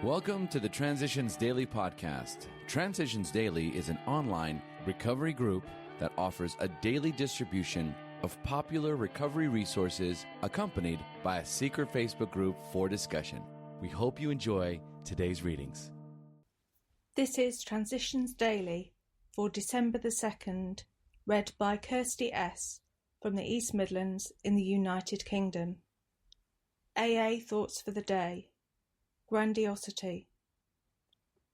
Welcome to the Transitions Daily podcast. Transitions Daily is an online recovery group that offers a daily distribution of popular recovery resources accompanied by a secret Facebook group for discussion. We hope you enjoy today's readings. This is Transitions Daily for December the 2nd, read by Kirsty S. from the East Midlands in the United Kingdom. AA Thoughts for the Day. Grandiosity.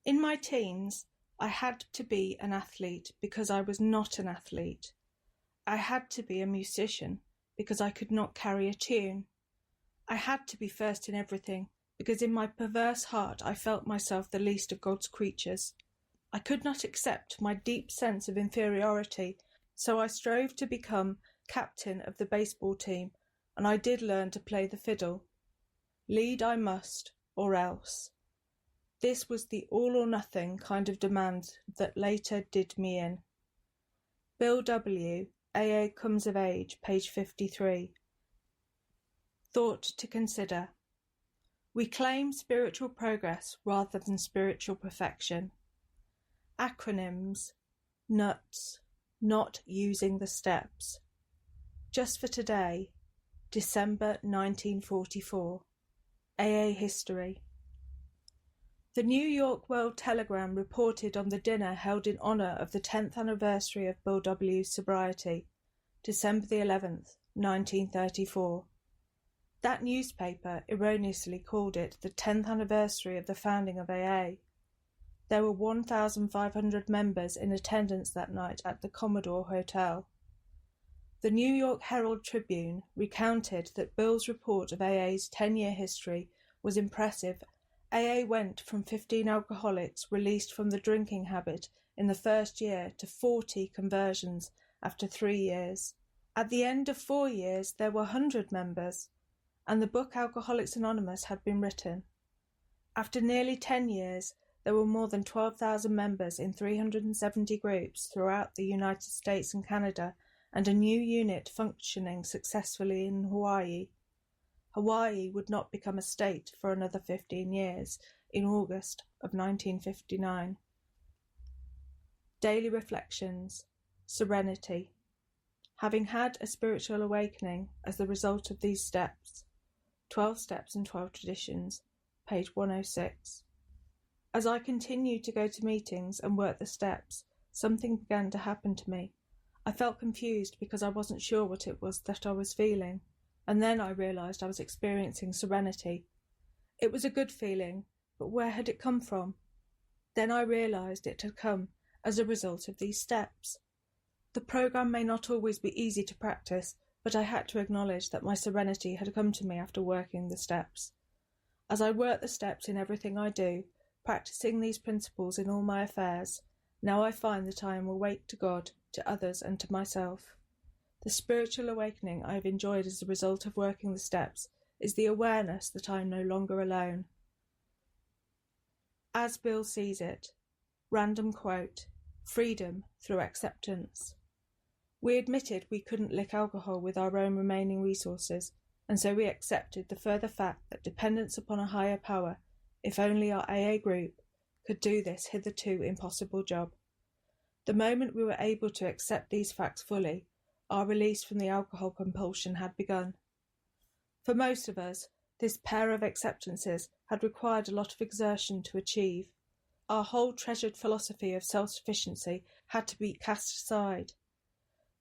In my teens, I had to be an athlete because I was not an athlete. I had to be a musician because I could not carry a tune. I had to be first in everything because in my perverse heart I felt myself the least of God's creatures. I could not accept my deep sense of inferiority, so I strove to become captain of the baseball team, and I did learn to play the fiddle. Lead I must, or else. This was the all-or-nothing kind of demand that later did me in. Bill W., AA Comes of Age, page 53. Thought to consider. We claim spiritual progress rather than spiritual perfection. Acronyms. NUTS. Not using the steps. Just for today, December 1944. AA History. The New York World Telegram reported on the dinner held in honour of the 10th anniversary of Bill W.'s sobriety, December the 11th, 1934. That newspaper erroneously called it the 10th anniversary of the founding of AA. There were 1,500 members in attendance that night at the Commodore Hotel. The New York Herald Tribune recounted that Bill's report of AA's 10-year history was impressive. AA went from 15 alcoholics released from the drinking habit in the first year to 40 conversions after 3 years. At the end of 4 years, there were 100 members, and the book Alcoholics Anonymous had been written. After nearly 10 years, there were more than 12,000 members in 370 groups throughout the United States and Canada, and a new unit functioning successfully in Hawaii. Hawaii would not become a state for another 15 years, in August of 1959. Daily Reflections. Serenity. Having had a spiritual awakening as the result of these steps. 12 Steps and 12 Traditions, page 106. As I continued to go to meetings and work the steps, something began to happen to me. I felt confused because I wasn't sure what it was that I was feeling, and then I realised I was experiencing serenity. It was a good feeling, but where had it come from? Then I realised it had come as a result of these steps. The programme may not always be easy to practice, but I had to acknowledge that my serenity had come to me after working the steps. As I work the steps in everything I do, practising these principles in all my affairs, now I find that I am awake to God, to others and to myself. The spiritual awakening I have enjoyed as a result of working the steps is the awareness that I am no longer alone. As Bill sees it, random quote, freedom through acceptance. We admitted we couldn't lick alcohol with our own remaining resources, and so we accepted the further fact that dependence upon a higher power, if only our AA group, could do this hitherto impossible job. The moment we were able to accept these facts fully, our release from the alcohol compulsion had begun. For most of us, this pair of acceptances had required a lot of exertion to achieve. Our whole treasured philosophy of self-sufficiency had to be cast aside.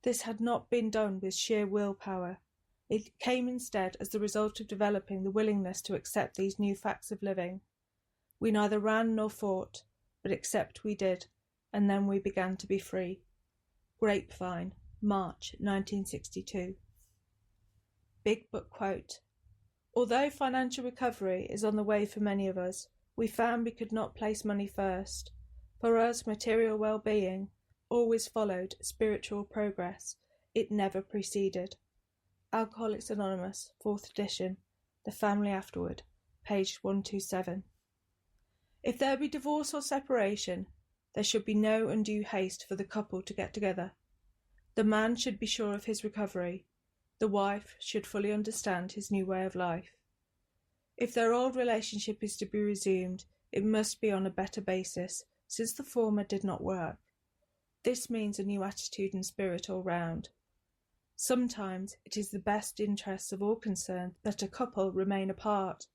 This had not been done with sheer willpower. It came instead as the result of developing the willingness to accept these new facts of living. We neither ran nor fought, but accept we did, and then we began to be free. Grapevine, March 1962. Big Book Quote. Although financial recovery is on the way for many of us, we found we could not place money first. For us, material well-being always followed spiritual progress. It never preceded. Alcoholics Anonymous, 4th edition, The Family Afterward, page 127. If there be divorce or separation, there should be no undue haste for the couple to get together. The man should be sure of his recovery. The wife should fully understand his new way of life. If their old relationship is to be resumed, it must be on a better basis, since the former did not work. This means a new attitude and spirit all round. Sometimes it is the best interests of all concerned that a couple remain apart.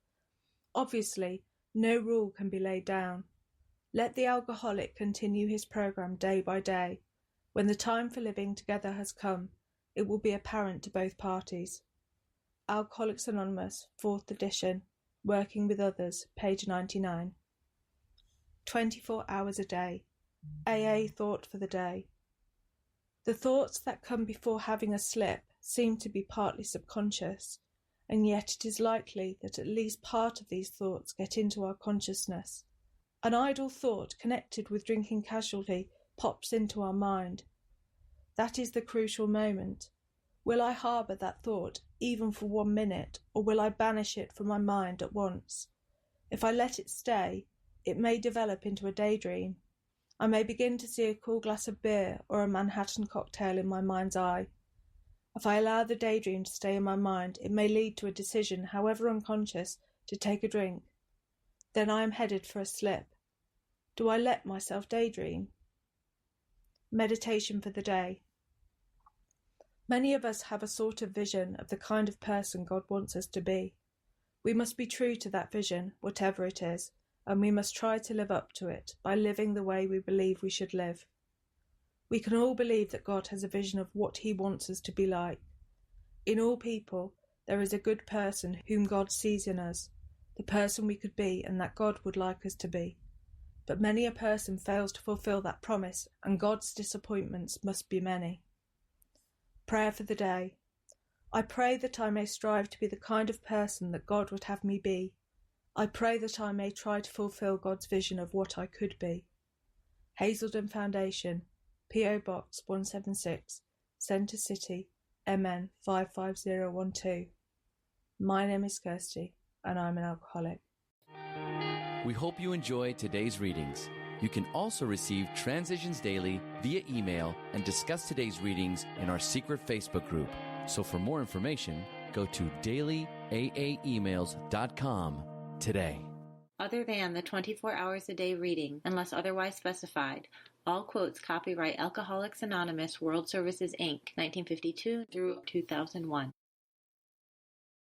Obviously, no rule can be laid down. Let the alcoholic continue his program day by day. When the time for living together has come, it will be apparent to both parties. Alcoholics Anonymous, 4th edition, Working with Others, page 99. 24 hours a day. AA thought for the day. The thoughts that come before having a slip seem to be partly subconscious, and yet it is likely that at least part of these thoughts get into our consciousness. An idle thought connected with drinking casually pops into our mind. That is the crucial moment. Will I harbour that thought even for 1 minute, or will I banish it from my mind at once? If I let it stay, it may develop into a daydream. I may begin to see a cool glass of beer or a Manhattan cocktail in my mind's eye. If I allow the daydream to stay in my mind, it may lead to a decision, however unconscious, to take a drink. Then I am headed for a slip. Do I let myself daydream? Meditation for the day. Many of us have a sort of vision of the kind of person God wants us to be. We must be true to that vision, whatever it is, and we must try to live up to it by living the way we believe we should live. We can all believe that God has a vision of what He wants us to be like. In all people, there is a good person whom God sees in us, the person we could be and that God would like us to be. But many a person fails to fulfill that promise, and God's disappointments must be many. Prayer for the day. I pray that I may strive to be the kind of person that God would have me be. I pray that I may try to fulfill God's vision of what I could be. Hazelden Foundation, P.O. Box 176, Centre City, MN 55012. My name is Kirsty, and I'm an alcoholic. We hope you enjoyed today's readings. You can also receive Transitions Daily via email and discuss today's readings in our secret Facebook group. So for more information, go to dailyaaemails.com today. Other than the 24 hours a day reading, unless otherwise specified, all quotes copyright Alcoholics Anonymous World Services, Inc., 1952 through 2001.